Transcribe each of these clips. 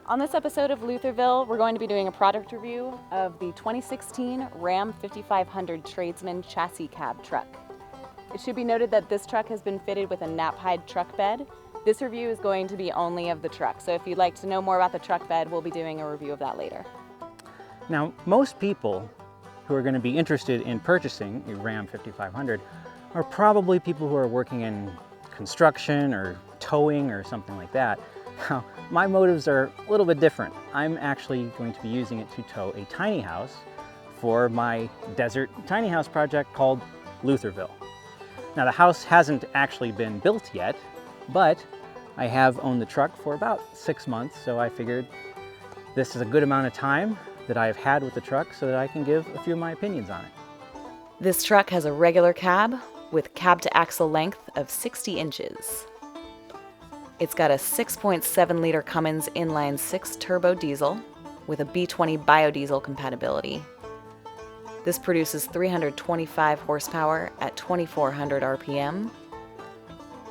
On this episode of Luthorville, we're going to be doing a product review of the 2016 Ram 5500 Tradesman chassis cab truck. It should be noted that this truck has been fitted with a Knapheide truck bed. This review is going to be only of the truck, so if you'd like to know more about the truck bed, we'll be doing a review of that later. Now, most people who are going to be interested in purchasing a Ram 5500 are probably people who are working in construction or towing or something like that. Now, my motives are a little bit different. I'm actually going to be using it to tow a tiny house for my desert tiny house project called Luthorville. Now, the house hasn't actually been built yet, but I have owned the truck for about 6 months, so I figured this is a good amount of time that I've had with the truck so that I can give a few of my opinions on it. This truck has a regular cab with cab to axle length of 60 inches. It's got a 6.7 liter Cummins inline 6 turbo diesel with a B20 biodiesel compatibility. This produces 325 horsepower at 2400 RPM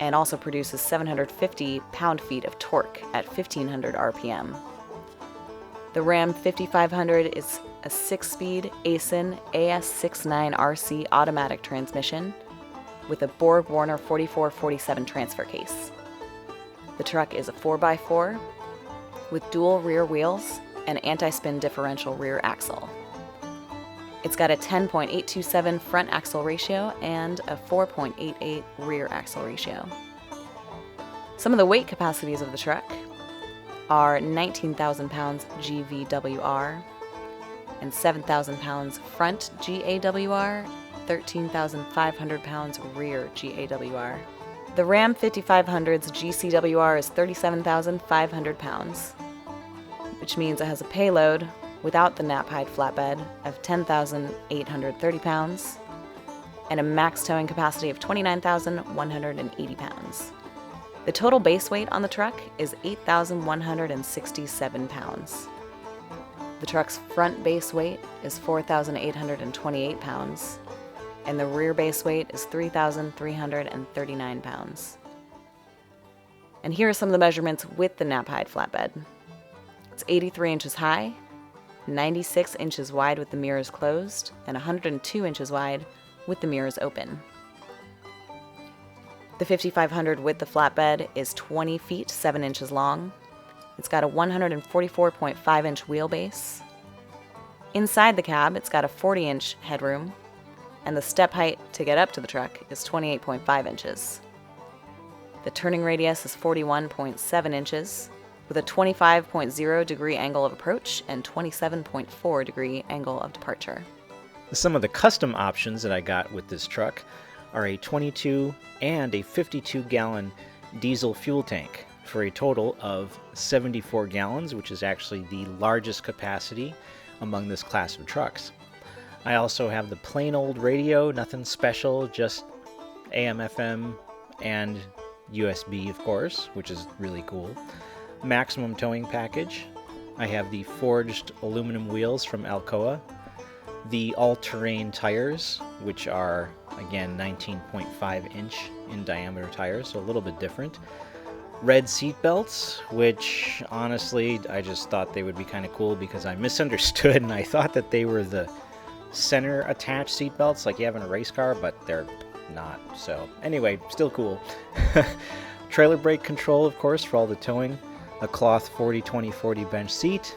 and also produces 750 pound-feet of torque at 1500 RPM. The Ram 5500 is a 6-speed ASIN AS69RC automatic transmission with a Borg-Warner 4447 transfer case. The truck is a 4x4 with dual rear wheels and anti-spin differential rear axle. It's got a 10.827 front axle ratio and a 4.88 rear axle ratio. Some of the weight capacities of the truck are 19,000 pounds GVWR and 7,000 pounds front GAWR, 13,500 pounds rear GAWR. The Ram 5500's GCWR is 37,500 pounds, which means it has a payload without the Knapheide flatbed of 10,830 pounds and a max towing capacity of 29,180 pounds. The total base weight on the truck is 8,167 pounds. The truck's front base weight is 4,828 pounds, and the rear base weight is 3,339 pounds. And here are some of the measurements with the Knapheide flatbed. It's 83 inches high, 96 inches wide with the mirrors closed, and 102 inches wide with the mirrors open. The 5500 with the flatbed is 20 feet 7 inches long. It's got a 144.5 inch wheelbase. Inside the cab, it's got a 40-inch headroom, and the step height to get up to the truck is 28.5 inches. The turning radius is 41.7 inches, with a 25.0 degree angle of approach and 27.4 degree angle of departure. Some of the custom options that I got with this truck are a 22 and a 52-gallon diesel fuel tank for a total of 74 gallons, which is actually the largest capacity among this class of trucks. I also have the plain old radio, nothing special, just AM, FM, and USB, of course, which is really cool. Maximum towing package. I have the forged aluminum wheels from Alcoa, the all-terrain tires, which are, again, 19.5 inch in diameter tires, so a little bit different. Red seat belts, which honestly, I just thought they would be kind of cool because I misunderstood and I thought that they were the center attached seat belts like you have in a race car, but they're not. So anyway, still cool. Trailer brake control, of course, for all the towing. A cloth 40-20-40 bench seat.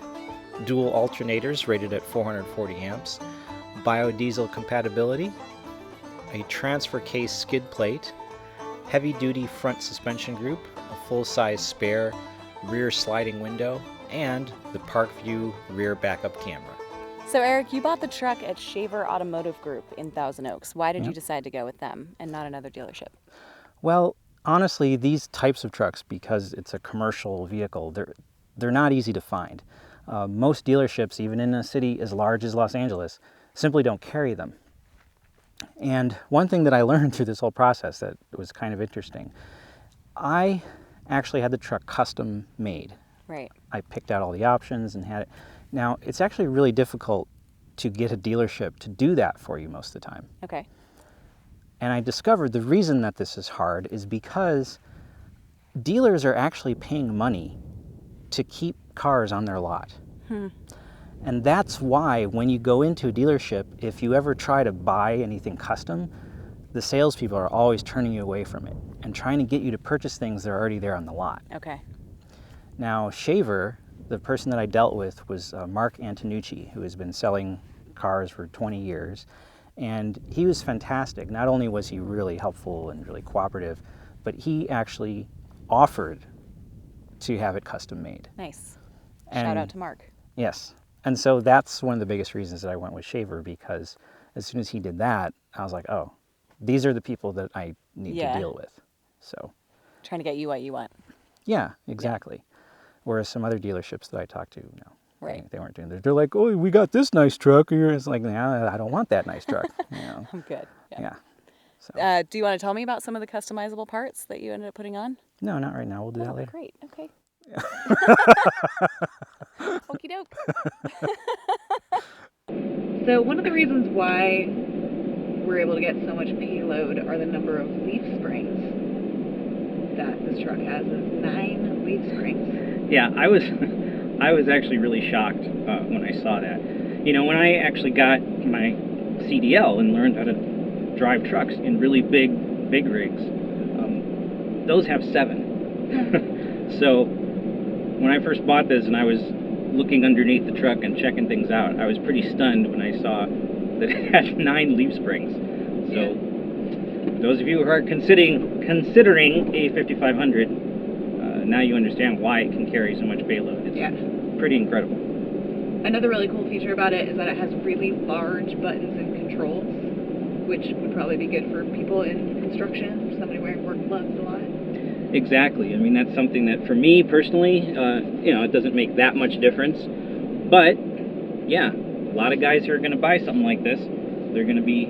Dual alternators rated at 440 amps. Biodiesel compatibility. A transfer case skid plate. Heavy duty front suspension group. A full-size spare rear sliding window. And the Park View rear backup camera. So Eric, you bought the truck at Shaver Automotive Group in Thousand Oaks. Why did you decide to go with them and not another dealership? Well, honestly, these types of trucks, because it's a commercial vehicle, they're not easy to find. Most dealerships, even in a city as large as Los Angeles, simply don't carry them. And one thing that I learned through this whole process that was kind of interesting, I actually had the truck custom made. Right. I picked out all the options and had it. Now, it's actually really difficult to get a dealership to do that for you most of the time. Okay. And I discovered the reason that this is hard is because dealers are actually paying money to keep cars on their lot. And that's why when you go into a dealership, if you ever try to buy anything custom, the salespeople are always turning you away from it and trying to get you to purchase things that are already there on the lot. Okay. Now, Shaver, the person that I dealt with was Mark Antonucci, who has been selling cars for 20 years. And he was fantastic. Not only was he really helpful and really cooperative, but he actually offered to have it custom made. Nice. And Shout out to Mark. yes. And so that's one of the biggest reasons that I went with Shaver, because as soon as he did that, I was like, oh, these are the people that I need to deal with. So Trying to get you what you want. yeah, exactly. Whereas some other dealerships that I talked to, no, Right. they weren't doing that. They're like, oh, we got this nice truck. And it's like, nah, I don't want that nice truck. You know? I'm good. Yeah. So Do you want to tell me about some of the customizable parts that you ended up putting on? no, not right now. We'll do that later. Great. Okay. Okie doke. So one of the reasons why we're able to get so much payload are the number of leaf springs that this truck has. It's 9 leaf springs. Yeah, I was actually really shocked when I saw that. You know, when I actually got my CDL and learned how to drive trucks in really big rigs, those have 7. So when I first bought this and I was looking underneath the truck and checking things out, I was pretty stunned when I saw that it had 9 leaf springs. So those of you who are considering a 5500, now you understand why it can carry so much payload. It's pretty incredible. Another really cool feature about it is that it has really large buttons and controls, which would probably be good for people in construction, somebody wearing work gloves a lot. Exactly. I mean, that's something that for me personally, you know, it doesn't make that much difference. But yeah, a lot of guys who are going to buy something like this, they're going to be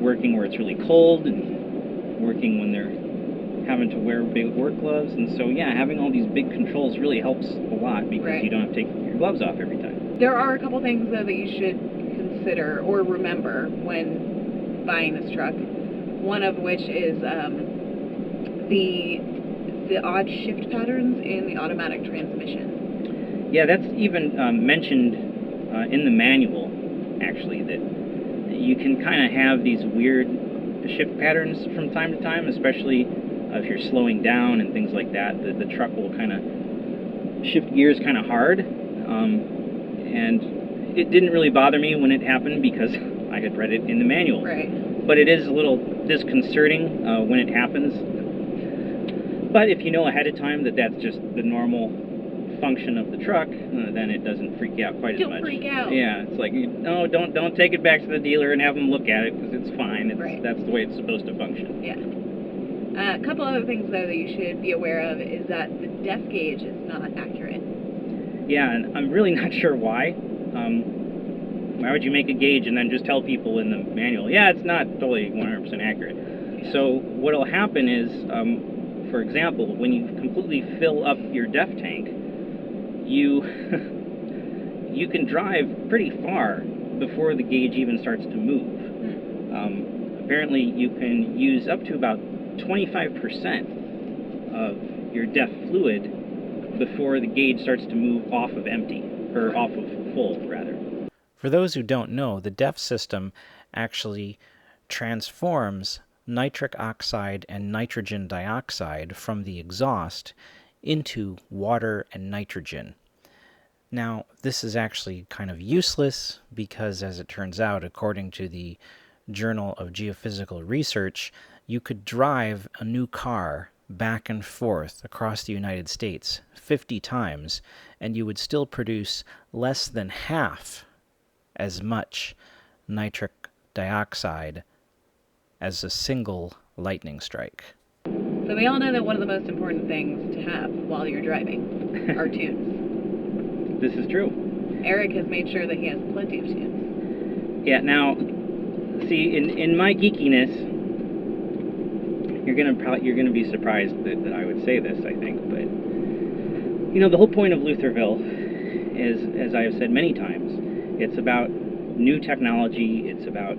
working where it's really cold and working when they're having to wear big work gloves. And so yeah, having all these big controls really helps a lot because you don't have to take your gloves off every time. There are a couple things though that you should consider or remember when buying this truck. One of which is the odd shift patterns in the automatic transmission. Yeah, that's even mentioned in the manual, actually, that you can kind of have these weird shift patterns from time to time, especially if you're slowing down and things like that. The truck will kind of shift gears kind of hard. And it didn't really bother me when it happened because I had read it in the manual. Right. But it is a little disconcerting when it happens. But if you know ahead of time that that's just the normal function of the truck, then it doesn't freak you out quite as much. Don't freak out. Yeah, it's like, no, don't take it back to the dealer and have them look at it because it's fine. That's the way it's supposed to function. Yeah. A couple other things though that you should be aware of is that the depth gauge is not accurate. Yeah, and I'm really not sure why. Why would you make a gauge and then just tell people in the manual, yeah, it's not totally 100% accurate. Yeah. So what'll happen is, for example, when you completely fill up your def tank, you can drive prety far before the gauge even starts to move. Apparently, you can use up to about 25% of your def fluid before the gauge starts to move off of empty, or off of full, rather. For those who don't know, the DEF system actually transforms nitric oxide and nitrogen dioxide from the exhaust into water and nitrogen. Now, this is actually kind of useless because, as it turns out, according to the Journal of Geophysical Research, you could drive a new car back and forth across the United States 50 times, and you would still produce less than half as much nitric dioxide as a single lightning strike. So we all know that one of the most important things to have while you're driving are tunes. This is true. Eric has made sure that he has plenty of tunes. Yeah, now, see, in my geekiness, you're gonna be surprised that I would say this, I think, but you know, the whole point of Luthorville is, as I have said many times, it's about new technology. It's about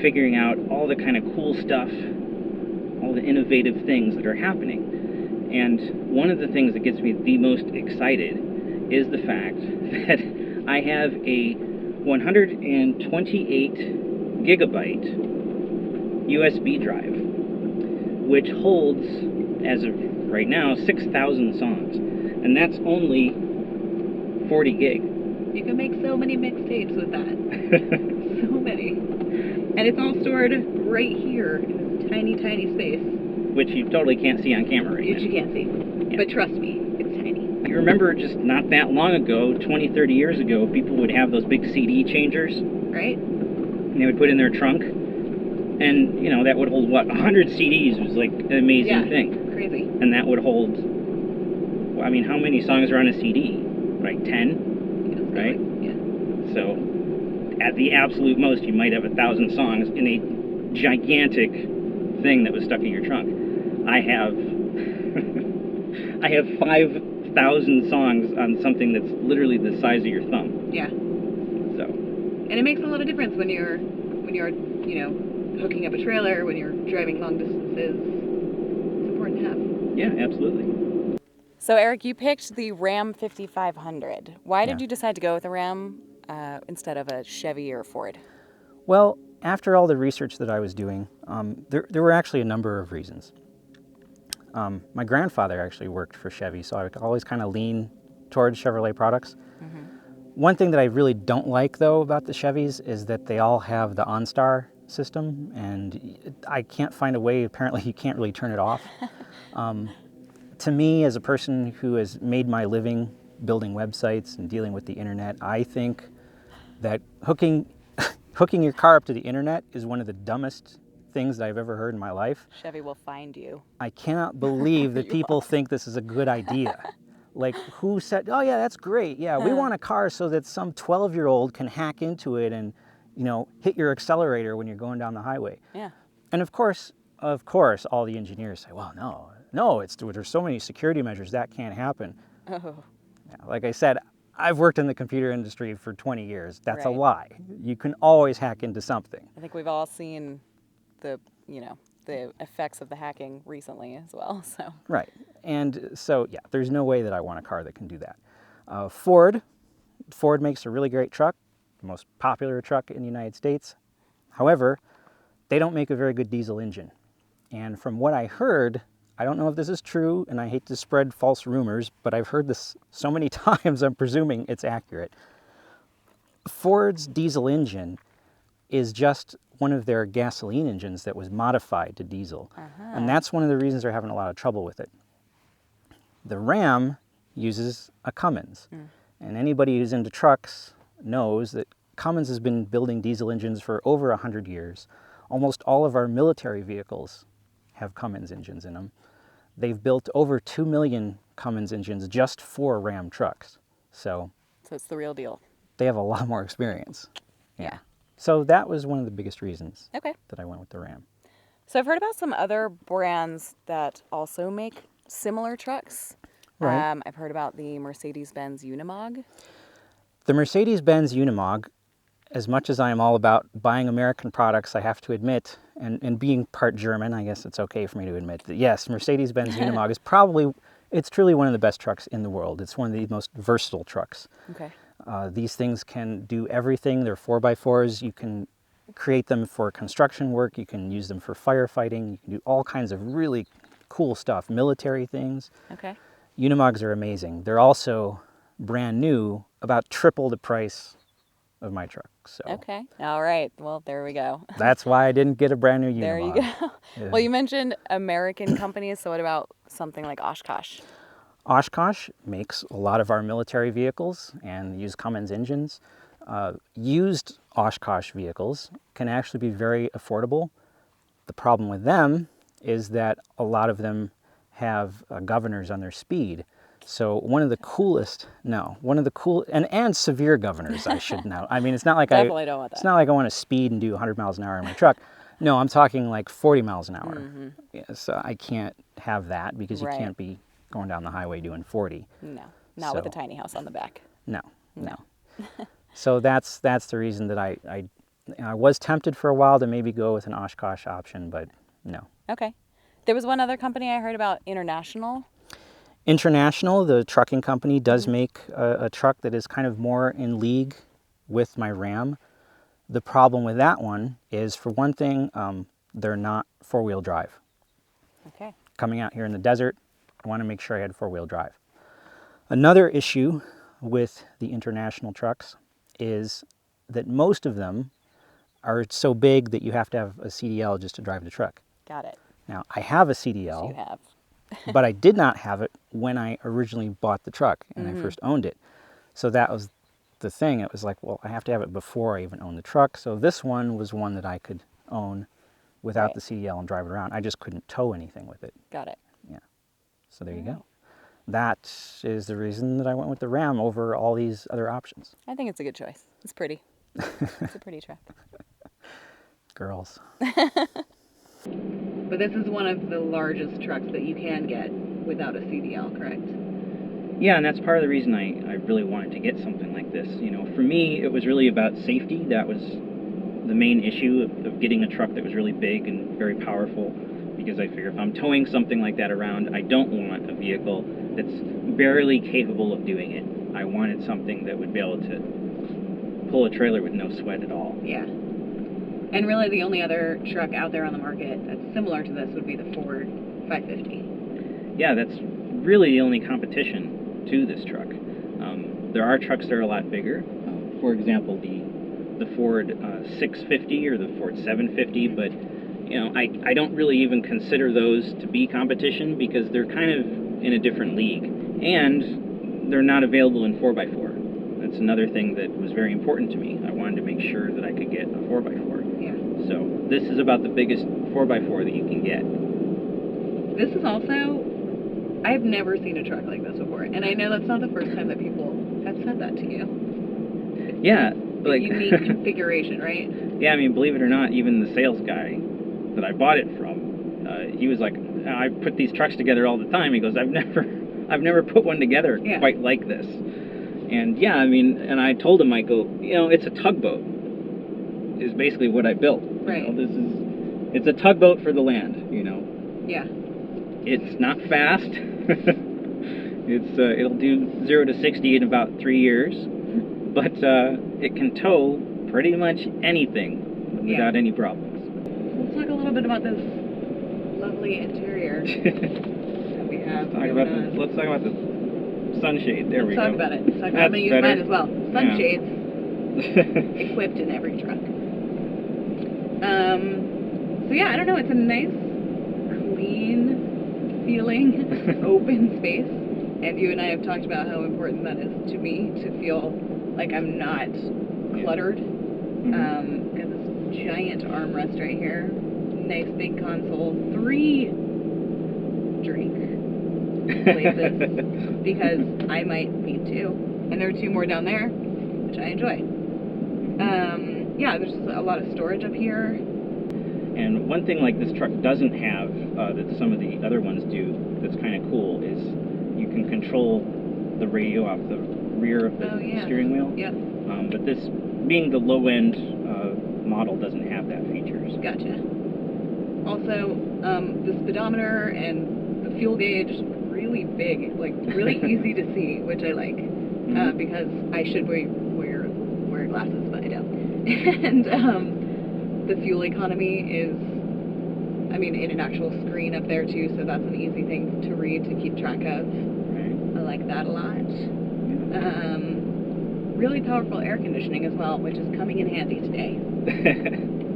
figuring out all the kind of cool stuff, all the innovative things that are happening. And one of the things that gets me the most excited is the fact that I have a 128 gigabyte USB drive, which holds, as of right now, 6,000 songs. And that's only 40 gig. You can make so many mixtapes with that. So many. And it's all stored right here in this tiny, tiny space. Which you totally can't see on camera right now. Which you can't see. Yeah. But trust me, it's tiny. You remember just not that long ago, 20, 30 years ago, people would have those big CD changers. Right. And they would put in their trunk. And, you know, that would hold, what, 100 CDs. It was like an amazing thing. Crazy. And that would hold, well, I mean, how many songs are on a CD? Like 10? Right? Yeah. So, at the absolute most, you might have 1,000 songs in a gigantic thing that was stuck in your trunk. I have I have 5,000 songs on something that's literally the size of your thumb. Yeah. So. And it makes a lot of difference when you're you know, hooking up a trailer, when you're driving long distances. It's important to have. Yeah, absolutely. So Eric, you picked the Ram 5500. Why did you decide to go with a Ram instead of a Chevy or Ford? Well, after all the research that I was doing, there were actually a number of reasons. My grandfather actually worked for Chevy, so I would always kind of lean towards Chevrolet products. Mm-hmm. One thing that I really don't like, though, about the Chevys is that they all have the OnStar system, and I can't find a way, apparently you can't really turn it off. To me, as a person who has made my living building websites and dealing with the internet, I think that hooking your car up to the internet is one of the dumbest things that I've ever heard in my life. Chevy will find you. I cannot believe that people think this is a good idea. Like, who said, oh yeah, that's great. Yeah, we want a car so that some 12-year-old can hack into it and, you know, hit your accelerator when you're going down the highway. Yeah. And of course, all the engineers say, well, no, there's so many security measures that can't happen. Oh. Yeah, like I said, I've worked in the computer industry for 20 years. That's a Right. lie. You can always hack into something. I think we've all seen the effects of the hacking recently as well. So. Right. And so, yeah, there's no way that I want a car that can do that. Ford makes a really great truck, the most popular truck in the United States. However, they don't make a very good diesel engine. And from what I heard, I don't know if this is true, and I hate to spread false rumors, but I've heard this so many times, I'm presuming it's accurate. Ford's diesel engine is just one of their gasoline engines that was modified to diesel. And that's one of the reasons they're having a lot of trouble with it. The Ram uses a Cummins. And anybody who's into trucks knows that Cummins has been building diesel engines for over 100 years. Almost all of our military vehicles have Cummins engines in them. They've built over 2 million Cummins engines just for Ram trucks. So it's the real deal. They have a lot more experience. Yeah. So that was one of the biggest reasons that I went with the Ram. So I've heard about some other brands that also make similar trucks. Right. I've heard about the Mercedes-Benz Unimog. The Mercedes-Benz Unimog, as much as I am all about buying American products, I have to admit, and being part German, I guess it's okay for me to admit that, yes, Mercedes-Benz Unimog is it's truly one of the best trucks in the world. It's one of the most versatile trucks. Okay. These things can do everything. They're 4x4s. You can create them for construction work. You can use them for firefighting. You can do all kinds of really cool stuff, military things. Okay. Unimogs are amazing. They're also brand new, about triple the price of my truck. So Okay. All right. Well, there we go. that's why I didn't get a brand new Unimog. There you go. Yeah. Well, you mentioned American companies, so what about something like Oshkosh? Oshkosh makes a lot of our military vehicles and use Cummins engines. Used Oshkosh vehicles can actually be very affordable. The problem with them is that a lot of them have governors on their speed. So one of the coolest, and severe governors, I should know. I mean, it's not like Definitely don't want that. It's not like I want to speed and do 100 miles an hour in my truck. No, I'm talking like 40 miles an hour. Mm-hmm. Yeah, so I can't have that because you Right. can't be going down the highway doing 40. No, not with a tiny house on the back. No. So that's the reason that I was tempted for a while to maybe go with an Oshkosh option, but no. Okay. There was one other company I heard about, International. International, the trucking company, does make a truck that is kind of more in league with my Ram. The problem with that one is, for one thing, they're not four-wheel drive. Okay. Coming out here in the desert, I want to make sure I had four-wheel drive. Another issue with the International trucks is that most of them are so big that you have to have a CDL just to drive the truck. Got it. Now, I have a You CDL, have. but I did not have it when I originally bought the truck and I first owned it. So that was the thing. It was like, well, I have to have it before I even own the truck. So this one was one that I could own without Right. the CDL and drive it around. I just couldn't tow anything with it. Got it. Yeah. So there you go. That is the reason that I went with the Ram over all these other options. I think it's a good choice. It's pretty. It's a pretty truck. Girls. But this is one of the largest trucks that you can get without a CDL, correct? Yeah, and that's part of the reason I really wanted to get something like this. You know, for me, it was really about safety. That was the main issue of getting a truck that was really big and very powerful, because I figure if I'm towing something like that around, I don't want a vehicle that's barely capable of doing it. I wanted something that would be able to pull a trailer with no sweat at all. Yeah. And really the only other truck out there on the market that's similar to this would be the Ford F150. Yeah, that's really the only competition to this truck. There are trucks that are a lot bigger. For example, the Ford 650 or the Ford 750, but you know, I don't really even consider those to be competition because they're kind of in a different league, and they're not available in 4x4. That's another thing that was very important to me. I wanted to make sure that I could get a 4x4. Yeah. So this is about the biggest 4x4 that you can get. This is also, I've never seen a truck like this before, and I know that's not the first time that people have said that to you. Yeah, A unique configuration, right? Yeah, I mean, believe it or not, even the sales guy that I bought it from, he was like, I put these trucks together all the time. He goes, I've never put one together quite like this. And yeah, I mean, and I told him, I go, you know, it's a tugboat, is basically what I built. Right. You know, it's a tugboat for the land, you know. Yeah. It's not fast. It'll do 0 to 60 in about 3 years, but it can tow pretty much anything without any problems. So let's talk a little bit about this lovely interior that we have. Let's talk about the sunshade. There we go. Let's talk about it. I'm going to use mine as well. Sunshades equipped in every truck. So yeah, I don't know. It's a nice, clean feeling, open space. And you and I have talked about how important that is to me, to feel like I'm not cluttered. Got this giant armrest right here. Nice big console. 3 drink places because I might need to. And there are 2 more down there, which I enjoy. Yeah, there's a lot of storage up here. And one thing like this truck doesn't have that some of the other ones do that's kind of cool is you can control the radio off the rear of the steering wheel. Yep. But this, being the low-end model, doesn't have that feature. So. Gotcha. Also, the speedometer and the fuel gauge, really big, like really easy to see, which I like, because I should wear glasses, but I don't. And the fuel economy is, I mean, in an actual screen up there too, so that's an easy thing to read, to keep track of. I like that a lot. Really powerful air conditioning as well, which is coming in handy today.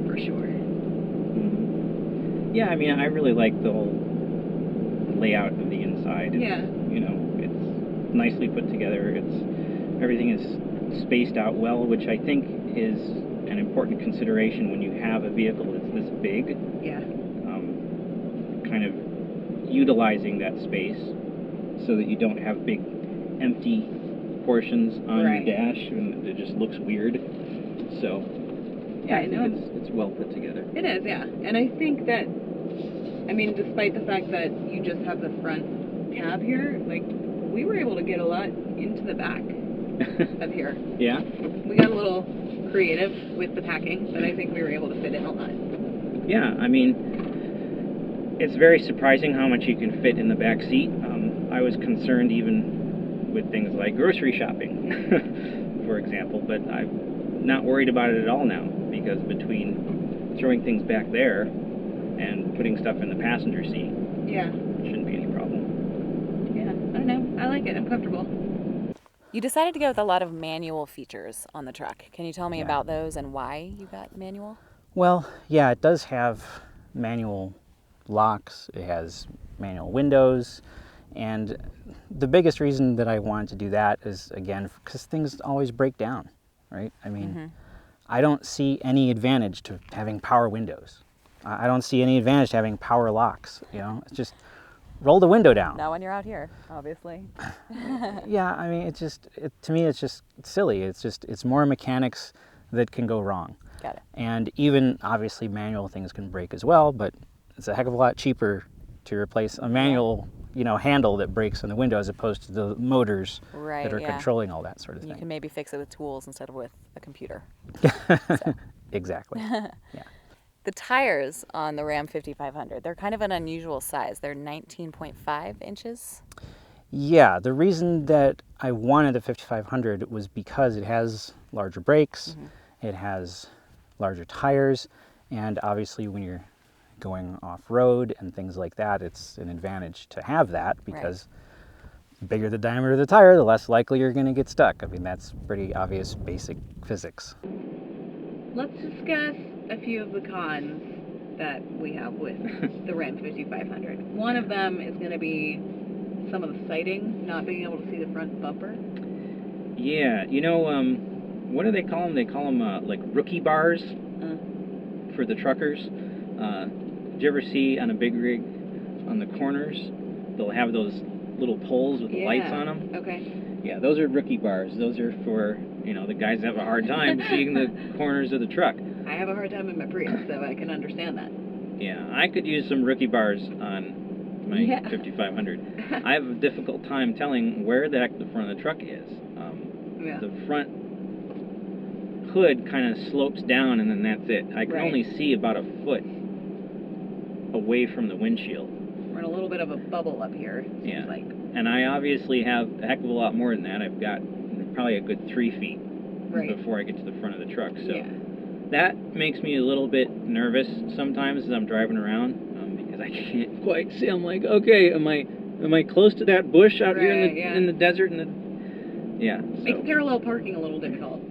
For sure. Yeah, I mean, I really like the whole layout of the inside. Yeah. You know, it's nicely put together. Everything is spaced out well, which I think is an important consideration when you have a vehicle that's this big. Yeah. Kind of utilizing that space so that you don't have big empty portions on your dash, and it just looks weird. So yeah, I know it's well put together. It is, yeah. And I think that, I mean, despite the fact that you just have the front cab here, like, we were able to get a lot into the back of here. Yeah? We got a little creative with the packing, but I think we were able to fit in a lot. Yeah, I mean, it's very surprising how much you can fit in the back seat. I was concerned even with things like grocery shopping, for example, but I'm not worried about it at all now, because between throwing things back there and putting stuff in the passenger seat, Yeah. shouldn't be any problem. Yeah. I don't know. I like it. I'm comfortable. You decided to go with a lot of manual features on the truck. Can you tell me Yeah. about those and why you got manual? Well, yeah, it does have manual locks, it has manual windows, and the biggest reason that I wanted to do that is, again, because things always break down, right? I mean, I don't see any advantage to having power windows. I don't see any advantage to having power locks, you know? It's just roll the window down. Not when you're out here, obviously. Yeah, I mean, to me, it's just silly. It's more mechanics that can go wrong. Got it. And even, obviously, manual things can break as well, but it's a heck of a lot cheaper to replace a manual, handle that breaks on the window as opposed to the motors Right, that are yeah. controlling all that sort of You thing. can maybe fix it with tools instead of with a computer. Exactly. Yeah. The tires on the Ram 5500, they're kind of an unusual size. They're 19.5 inches. Yeah, the reason that I wanted the 5500 was because it has larger brakes, it has larger tires, and obviously when you're going off-road and things like that, it's an advantage to have that, because the bigger the diameter of the tire, the less likely you're going to get stuck. I mean, that's pretty obvious basic physics. Let's discuss a few of the cons that we have with the Ram 5500. One of them is going to be some of the sighting, not being able to see the front bumper. Yeah, what do they call them? They call them like rookie bars for the truckers. Did you ever see on a big rig on the corners, they'll have those little poles with the lights on them? Okay. Yeah, those are rookie bars. Those are for, the guys that have a hard time seeing the corners of the truck. I have a hard time in my Prius, so I can understand that. Yeah, I could use some rookie bars on my 5500. I have a difficult time telling where the heck the front of the truck is. The front hood kind of slopes down, and then that's it. I can only see about a foot away from the windshield. We're in a little bit of a bubble up here, it seems like. And I obviously have a heck of a lot more than that. I've got probably a good 3 feet before I get to the front of the truck. So that makes me a little bit nervous sometimes as I'm driving around, because I can't quite see. I'm like, okay, am I close to that bush out here in the desert? Makes parallel parking a little difficult.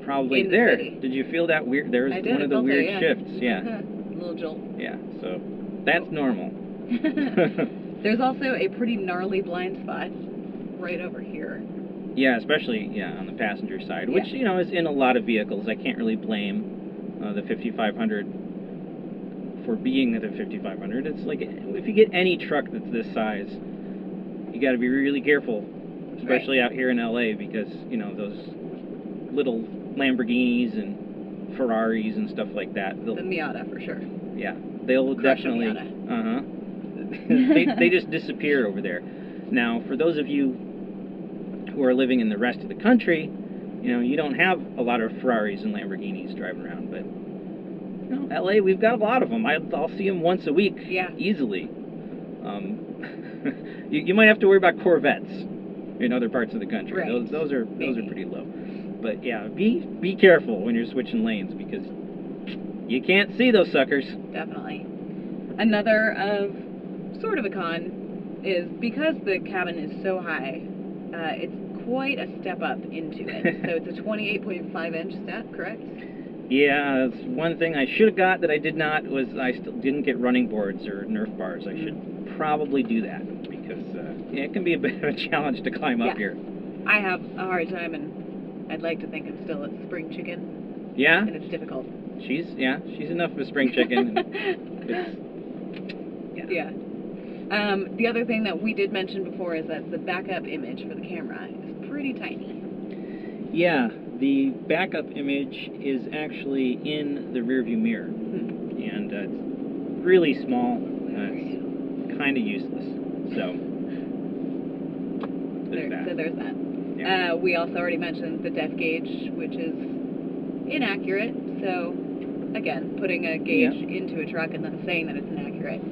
Probably in the there. city. Did you feel that weird? There was one of the weird shifts. Yeah. A little jolt. Yeah. So that's normal. There's also a pretty gnarly blind spot right over here. Yeah, especially on the passenger side, which is in a lot of vehicles. I can't really blame the 5500 for being the 5500. It's like if you get any truck that's this size, you got to be really careful, especially out here in LA, because those little Lamborghinis and Ferraris and stuff like that. The Miata for sure. Yeah, they'll definitely. They just disappear over there. Now, for those of you who are living in the rest of the country, you don't have a lot of Ferraris and Lamborghinis driving around, but LA, we've got a lot of them. I'll see them once a week, easily. You might have to worry about Corvettes in other parts of the country. Those are pretty low. But yeah, be careful when you're switching lanes, because you can't see those suckers. Definitely. Another sort of a con is because the cabin is so high, it's quite a step up into it. So it's a 28.5 inch step, correct? Yeah, that's one thing I should have got that I did not, was I still didn't get running boards or Nerf bars. I should probably do that, because it can be a bit of a challenge to climb up here. I have a hard time, and I'd like to think I'm still a spring chicken. Yeah? And it's difficult. She's enough of a spring chicken. The other thing that we did mention before is that the backup image for the camera is pretty tiny. Yeah, the backup image is actually in the rearview mirror, and it's really small. It's kind of useless. So there's that. Yeah. We also already mentioned the depth gauge, which is inaccurate. So again, putting a gauge into a truck and then saying that it's inaccurate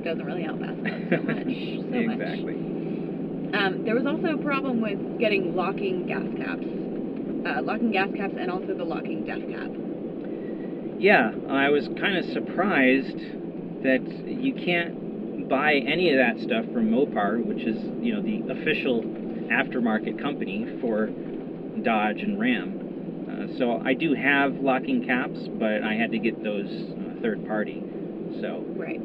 doesn't really outfast us so much. Exactly. There was also a problem with getting locking gas caps. And also the locking def cap. Yeah, I was kind of surprised that you can't buy any of that stuff from Mopar, which is, the official aftermarket company for Dodge and Ram. So I do have locking caps, but I had to get those third party. So, right.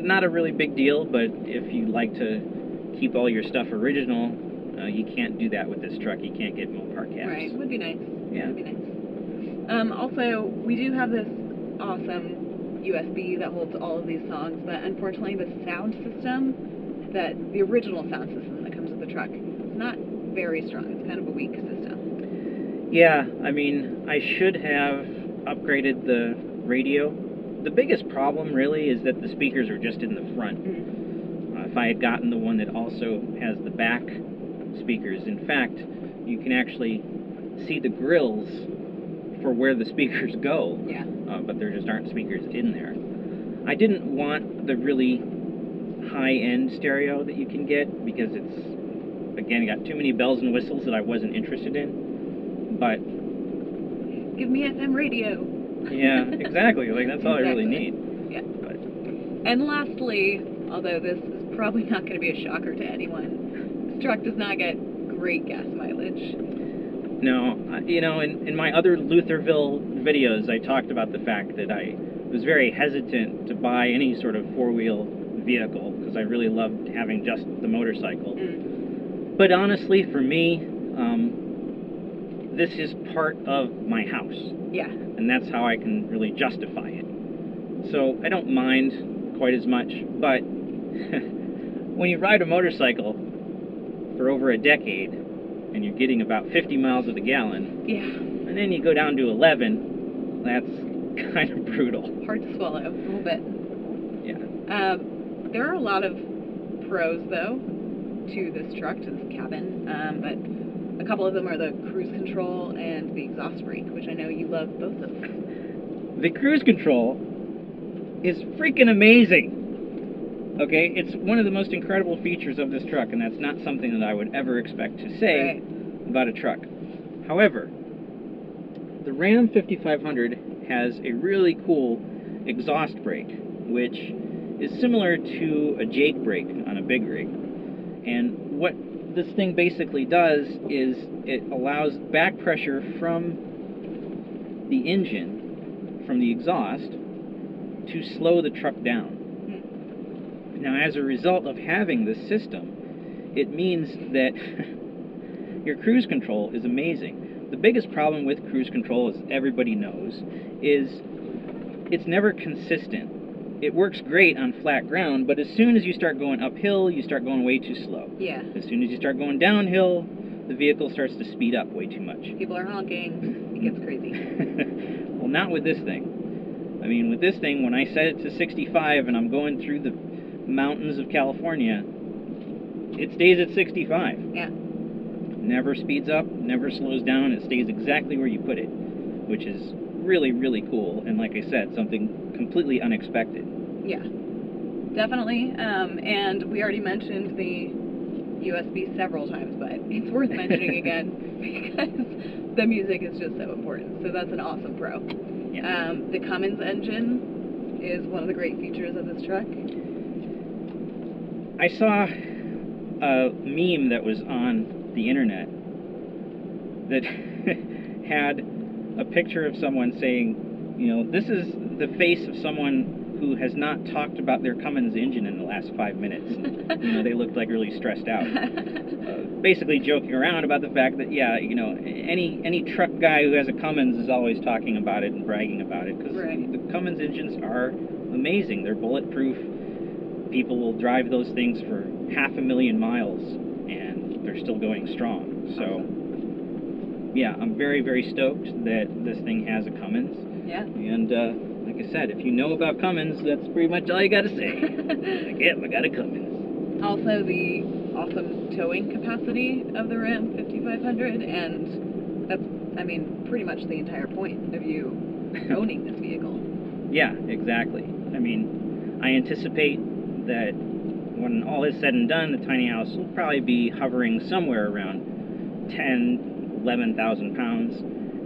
Not a really big deal, but if you like to keep all your stuff original, you can't do that with this truck. You can't get Mopar caps. Right, would be nice. Yeah. Would be nice. Also, we do have this awesome USB that holds all of these songs, but unfortunately the sound system, the original sound system that comes with the truck, is not very strong. It's kind of a weak system. Yeah, I should have upgraded the radio. The biggest problem really is that the speakers are just in the front. If I had gotten the one that also has the back speakers, in fact, you can actually see the grills for where the speakers go. Yeah. But there just aren't speakers in there. I didn't want the really high-end stereo that you can get because it's, again, got too many bells and whistles that I wasn't interested in. But give me FM radio. Yeah, exactly. That's all I really need. Yeah. But. And lastly, although this is probably not going to be a shocker to anyone, this truck does not get great gas mileage. No, in my other Luthorville videos, I talked about the fact that I was very hesitant to buy any sort of four-wheel vehicle because I really loved having just the motorcycle. But honestly, for me, this is part of my house. Yeah. And that's how I can really justify it. So I don't mind quite as much, but when you ride a motorcycle for over a decade and you're getting about 50 miles to the gallon, yeah, and then you go down to 11, that's kind of brutal. Hard to swallow, a little bit. Yeah. There are a lot of pros, though, to this truck, to this cabin, but a couple of them are the cruise control and the exhaust brake, which I know you love both of them. The cruise control is freaking amazing. Okay, it's one of the most incredible features of this truck, and that's not something that I would ever expect to say about a truck. However, the Ram 5500 has a really cool exhaust brake, which is similar to a Jake brake on a big rig. And what this thing basically does is it allows back pressure from the engine, from the exhaust, to slow the truck down. Now, as a result of having this system, it means that your cruise control is amazing. The biggest problem with cruise control, as everybody knows, is it's never consistent. It works great on flat ground, but as soon as you start going uphill, you start going way too slow. Yeah. As soon as you start going downhill, the vehicle starts to speed up way too much. People are honking. It gets crazy. Well, not with this thing. With this thing, when I set it to 65 and I'm going through the mountains of California, it stays at 65. Yeah. Never speeds up, never slows down. It stays exactly where you put it, which is really, really cool. And like I said, something completely unexpected. Yeah, definitely. And we already mentioned the USB several times, but it's worth mentioning again because the music is just so important. So that's an awesome pro. Yeah. The Cummins engine is one of the great features of this truck. I saw a meme that was on the internet that had a picture of someone saying, this is the face of someone who has not talked about their Cummins engine in the last 5 minutes. They looked like really stressed out. Basically joking around about the fact that, any truck guy who has a Cummins is always talking about it and bragging about it, because the Cummins engines are amazing. They're bulletproof. People will drive those things for 500,000 miles, and they're still going strong. So, yeah, I'm very, very stoked that this thing has a Cummins. Yeah. And, like I said, if you know about Cummins, that's pretty much all you got to say. Like, yeah, I got a Cummins. Also, the awesome towing capacity of the Ram 5500, and that's, pretty much the entire point of you owning this vehicle. Yeah, exactly. I anticipate that when all is said and done, the tiny house will probably be hovering somewhere around 10, 11,000 pounds,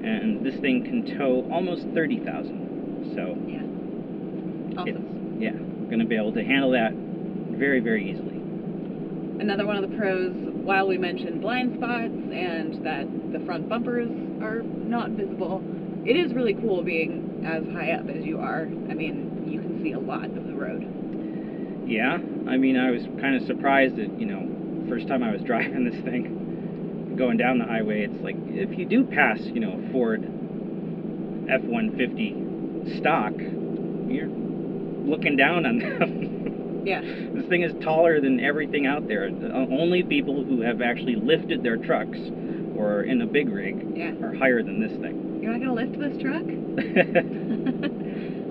and this thing can tow almost 30,000. So Yeah. Awesome. yeah, I'm going to be able to handle that very, very easily. Another one of the pros, while we mentioned blind spots and that the front bumpers are not visible, it is really cool being as high up as you are. I mean, you can see a lot of the road. Yeah, I mean, I was kind of surprised that, you know, first time I was driving this thing, going down the highway, it's like, if you do pass, you know, Ford F150 stock, you're looking down on them. Yeah. This thing is taller than everything out there. Only people who have actually lifted their trucks or in a big rig are higher than this thing. You're not going to lift this truck?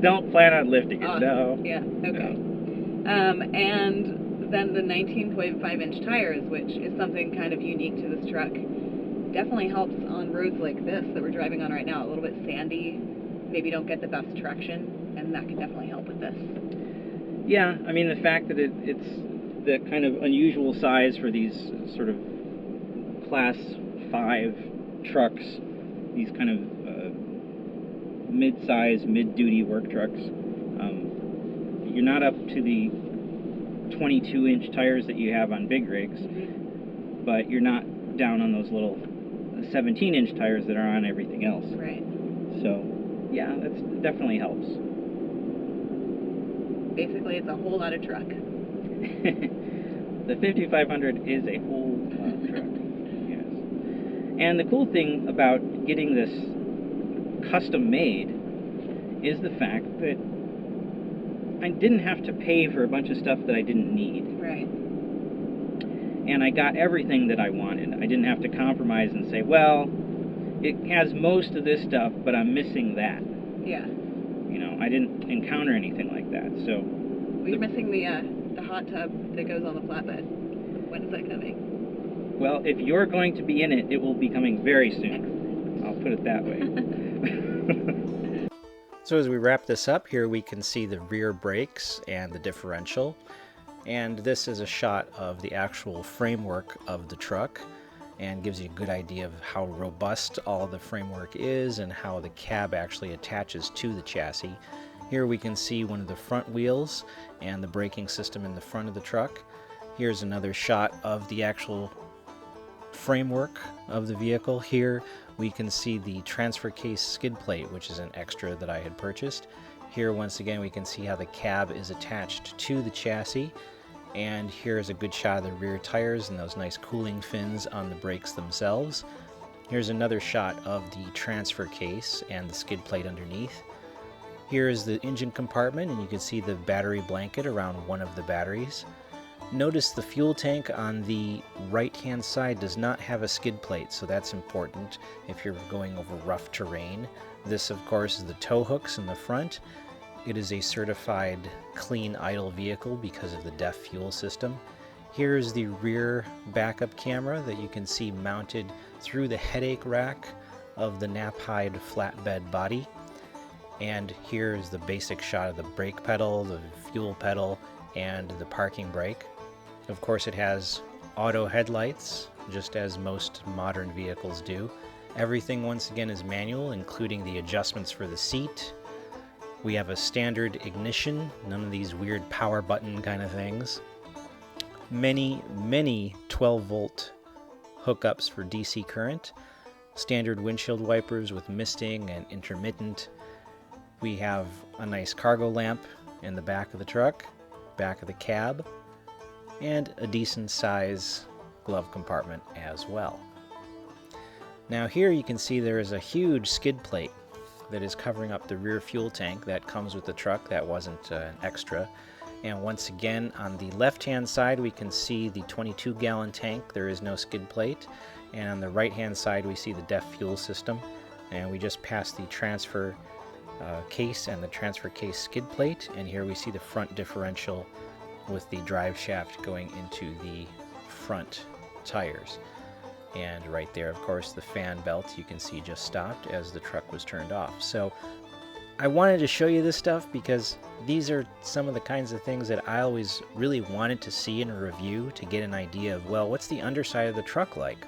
Don't plan on lifting it, Awesome. no. Yeah, okay. No. And then the 19.5-inch tires, which is something kind of unique to this truck, definitely helps on roads like this that we're driving on right now. A little bit sandy, maybe don't get the best traction, and that can definitely help with this. Yeah, I mean, the fact that it's the kind of unusual size for these sort of Class 5 trucks, these kind of mid-size, mid-duty work trucks, you're not up to the 22-inch tires that you have on big rigs, but you're not down on those little 17-inch tires that are on everything else. Right. So, yeah, that definitely helps. Basically, it's a whole lot of truck. The 5500 is a whole lot of truck, yes. And the cool thing about getting this custom made is the fact that I didn't have to pay for a bunch of stuff that I didn't need. Right. And I got everything that I wanted. I didn't have to compromise and say, well, it has most of this stuff, but I'm missing that. Yeah. You know, I didn't encounter anything like that. So Well, you're missing the hot tub that goes on the flatbed. When is that coming? Well, if you're going to be in it, it will be coming very soon. I'll put it that way. So as we wrap this up, here we can see the rear brakes and the differential. And this is a shot of the actual framework of the truck and gives you a good idea of how robust all the framework is and how the cab actually attaches to the chassis. Here we can see one of the front wheels and the braking system in the front of the truck. Here's another shot of the actual framework of the vehicle. Here we can see the transfer case skid plate, which is an extra that I had purchased. Here once again we can see how the cab is attached to the chassis, and here's a good shot of the rear tires and those nice cooling fins on the brakes themselves. Here's another shot of the transfer case and the skid plate underneath. Here's the engine compartment, and you can see the battery blanket around one of the batteries. Notice the fuel tank on the right hand side does not have a skid plate, so that's important if you're going over rough terrain. This of course is the tow hooks in the front. It is a certified clean idle vehicle because of the DEF fuel system. Here's the rear backup camera that you can see mounted through the headache rack of the Knapheide flatbed body. And here's the basic shot of the brake pedal, the fuel pedal, and the parking brake. Of course, it has auto headlights, just as most modern vehicles do. Everything, once again, is manual, including the adjustments for the seat. We have a standard ignition, none of these weird power button kind of things. Many 12-volt hookups for DC current. Standard windshield wipers with misting and intermittent. We have a nice cargo lamp in the back of the truck, back of the cab, and a decent size glove compartment as well. Now here you can see there is a huge skid plate that is covering up the rear fuel tank that comes with the truck. That wasn't an extra. And once again, on the left hand side we can see the 22-gallon tank. There is no skid plate. And on the right hand side we see the DEF fuel system. And we just passed the transfer case and the transfer case skid plate, and here we see the front differential with the drive shaft going into the front tires. And right there, of course, the fan belt you can see just stopped as the truck was turned off. So I wanted to show you this stuff because these are some of the kinds of things that I always really wanted to see in a review to get an idea of, well, what's the underside of the truck like?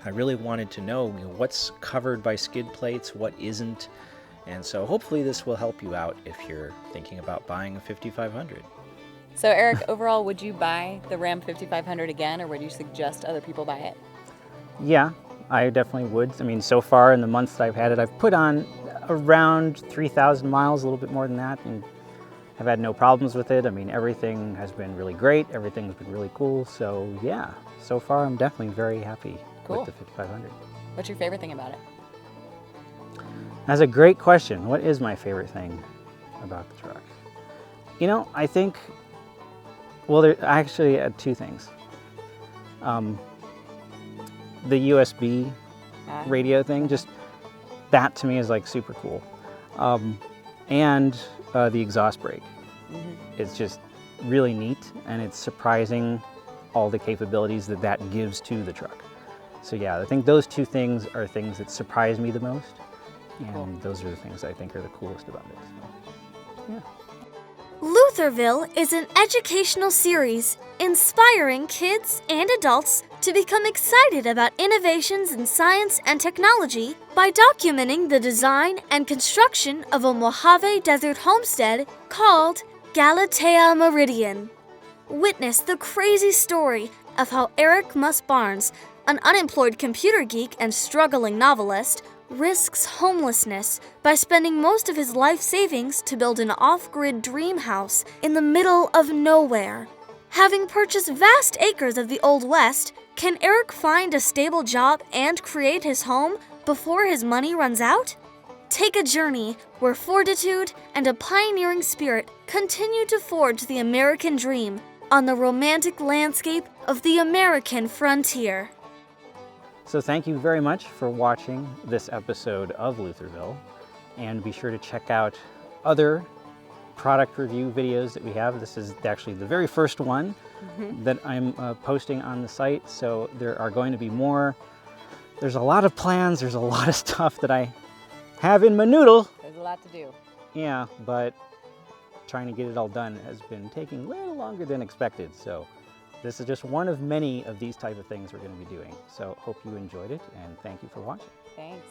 I really wanted to know, what's covered by skid plates, what isn't, and so hopefully this will help you out if you're thinking about buying a 5500. So Eric, overall, would you buy the Ram 5500 again, or would you suggest other people buy it? Yeah, I definitely would. I mean, so far in the months that I've had it, I've put on around 3,000 miles, a little bit more than that, and I've had no problems with it. I mean, everything has been really great. Everything's been really cool. So yeah, so far I'm definitely very happy Cool. with the 5500. What's your favorite thing about it? That's a great question. What is my favorite thing about the truck? You know, I think, well, there actually two things. The USB radio thing, just that to me is like super cool. And the exhaust brake. It's just really neat, and it's surprising all the capabilities that that gives to the truck. So yeah, I think those two things are things that surprise me the most, and Cool. those are the things I think are the coolest about it. So, yeah. Luthorville is an educational series inspiring kids and adults to become excited about innovations in science and technology by documenting the design and construction of a Mojave Desert homestead called Galatea Meridian. Witness the crazy story of how Eric Muss-Barnes, an unemployed computer geek and struggling novelist, risks homelessness by spending most of his life savings to build an off-grid dream house in the middle of nowhere. Having purchased vast acres of the Old West, can Eric find a stable job and create his home before his money runs out? Take a journey where fortitude and a pioneering spirit continue to forge the American dream on the romantic landscape of the American frontier. So thank you very much for watching this episode of Luthorville, and be sure to check out other product review videos that we have. This is actually the very first one that I'm posting on the site, so there are going to be more. There's a lot of plans, there's a lot of stuff that I have in my noodle. There's a lot to do. Yeah, but trying to get it all done has been taking a little longer than expected, so this is just one of many of these type of things we're going to be doing. So hope you enjoyed it, and thank you for watching. Thanks.